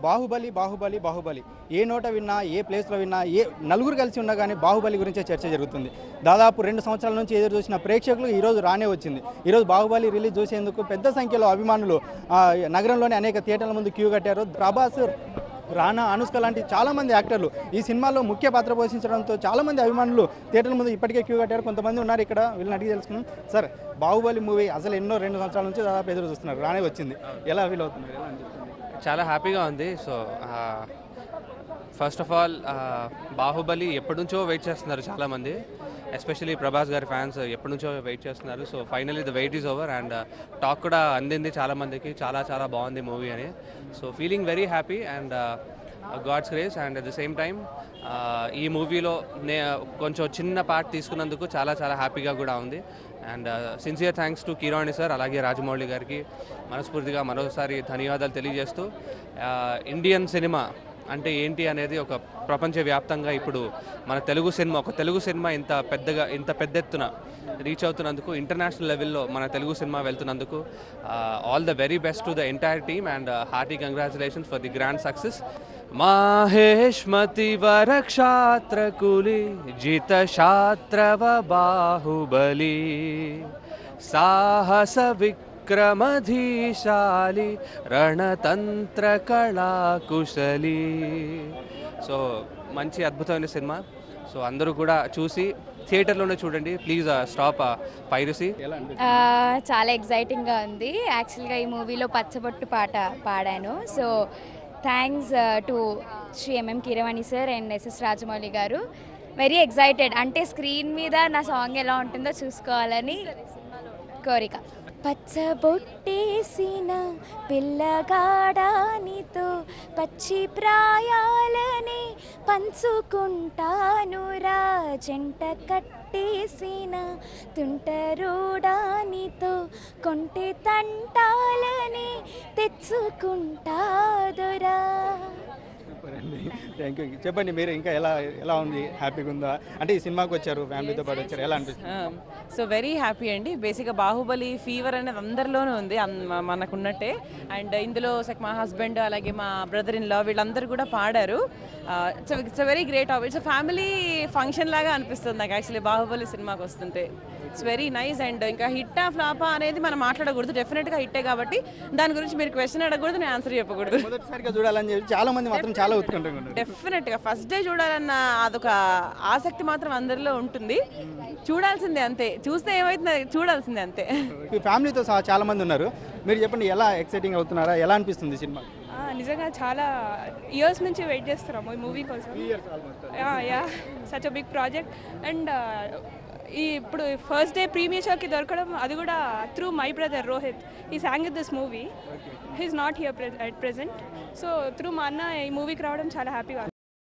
బాహుబలి బాహుబలి బాహుబలి ఏ నోట విన్నా ఏ ప్లేస్లో విన్నా ఏ నలుగురు కలిసి ఉన్నా కానీ బాహుబలి గురించే చర్చ జరుగుతుంది. దాదాపు 2 సంవత్సరాల నుంచి ఎదురు చూసిన ప్రేక్షకులు ఈరోజు రానే వచ్చింది. ఈరోజు బాహుబలి రిలీజ్ చూసేందుకు పెద్ద సంఖ్యలో అభిమానులు నగరంలోని అనేక థియేటర్ల ముందు క్యూ కట్టారు. ప్రభాస్, రానా, అనుష్క లాంటి చాలామంది యాక్టర్లు ఈ సినిమాలో ముఖ్య పాత్ర పోషించడంతో చాలామంది అభిమానులు థియేటర్ల ముందు ఇప్పటికే క్యూ కట్టారు. కొంతమంది ఉన్నారు ఇక్కడ, వీళ్ళని అడిగి తెలుసుకున్నాం. సార్, బాహుబలి మూవీ అసలు ఎన్నో 2 సంవత్సరాల నుంచి దాదాపు ఎదురు చూస్తున్నారు, రానే వచ్చింది. ఎలా ఫీల్ అవుతున్నారు? ఎలా అనిపిస్తుంది? చాలా హ్యాపీగా ఉంది. So first of all Baahubali ఎప్పటి నుంచో వెయిట్ చేస్తున్నారు చాలామంది, ఎస్పెషలీ ప్రభాస్ గారి ఫ్యాన్స్ ఎప్పటి నుంచో వెయిట్ చేస్తున్నారు. So finally the wait is over and talk కూడా అందింది చాలామందికి, చాలా చాలా బాగుంది మూవీ అని. So feeling very happy and god's grace. And at the same time ఈ మూవీలో కొంచెం చిన్న పార్ట్ తీసుకున్నందుకు చాలా చాలా హ్యాపీగా కూడా ఉంది. And sincere thanks to Keeravani sir, అలాగే రాజమౌళి గారికి మనస్ఫూర్తిగా మరోసారి ధన్యవాదాలు తెలియజేస్తూ, ఇండియన్ సినిమా అంటే ఏంటి అనేది ఒక ప్రపంచవ్యాప్తంగా ఇప్పుడు మన తెలుగు సినిమా ఇంత పెద్ద ఎత్తున రీచ్ అవుతున్నందుకు, ఇంటర్నేషనల్ లెవెల్లో మన తెలుగు సినిమా వెళ్తున్నందుకు all the very best to the entire team and hearty congratulations for the grand success. మాహేష్మతి వరక్షాత్రకులి జిత శాత్రవ బాహుబలి సాహస విక్రమధీశాలి రణతంత్ర కళాకుశలి. సో మంచి అద్భుతమైన సినిమా. సో అందరూ కూడా చూసి థియేటర్లోనే చూడండి ప్లీజ్. Stop piracy. చాలా ఎగ్జైటింగ్గా ఉంది. యాక్చువల్గా ఈ మూవీలో పచ్చబొట్టు పాట పాడాను. So thanks to Shri MM Keeravani sir and SS Rajamouli garu. Very excited, అంటే స్క్రీన్ మీద నా సాంగ్ ఎలా ఉంటుందో చూసుకోవాలని కోరిక. పచ్చబొట్టేసిన పిల్లగాడానితో పచ్చి ప్రాయాలని పంచుకుంటానురా, జంట కట్టేసిన తుంటరోడానితో కొంటె తంటాలని తెచ్చుకుంటాదురా. Thank you. చెప్పండి, మీరు ఇంకా ఎలా ఉంది? హ్యాపీగా ఉందా? అంటే ఈ సినిమాకి వచ్చారు, ఫ్యామిలీతో పాటు వచ్చారు, ఎలా అనిపిస్తుంది? సో వెరీ హ్యాపీ అండి. బేసిక్గా బాహుబలి ఫీవర్ అనేది అందరిలోనూ ఉంది, మనకున్నట్టే. అండ్ ఇందులో మా హస్బెండ్ అలాగే మా బ్రదర్ ఇన్ లా వీళ్ళందరూ కూడా పాడారు. It's very great. It's family function లాగా అనిపిస్తుంది నాకు యాక్చువల్లీ బాహుబలి సినిమాకి వస్తుంటే. It's very nice. అండ్ ఇంకా హిట్టా ఫ్లాపా అనేది మనం మాట్లాడకూడదు, డెఫినెట్గా హిట్టే కాబట్టి దాని గురించి మీరు క్వశ్చన్ అడగకూడదు, నేను ఆన్సర్ చెప్పకూడదు. మొదటిసారిగా చూడాలని చెప్పి చాలా మంది మాత్రం చాలా ఉత్కంఠంగా ఉన్నారు. డెఫినెట్గా ఫస్ట్ డే చూడాలన్న అదొక ఆసక్తి మాత్రం అందరిలో ఉంటుంది. చూడాల్సిందే అంతే, చూస్తే ఏమైతుంది చూడాల్సిందే అంతే. ఫ్యామిలీతో సహా చాలా మంది ఉన్నారు, మీరు చెప్పండి ఎలా ఎక్సైటింగ్ అవుతున్నారా? ఎలా అనిపిస్తుంది సినిమా? నిజంగా చాలా ఇయర్స్ నుంచి వెయిట్ చేస్తున్నాము ఈ మూవీ కోసం. Yeah such a big project. And ఇప్పుడు ఫస్ట్ డే ప్రీమియర్ షోకి దొరకడం, అది కూడా త్రూ మై బ్రదర్ రోహిత్. ఈ song in this movie, he's not here at present. So through మా అన్న ఈ మూవీకి రావడం చాలా హ్యాపీగా.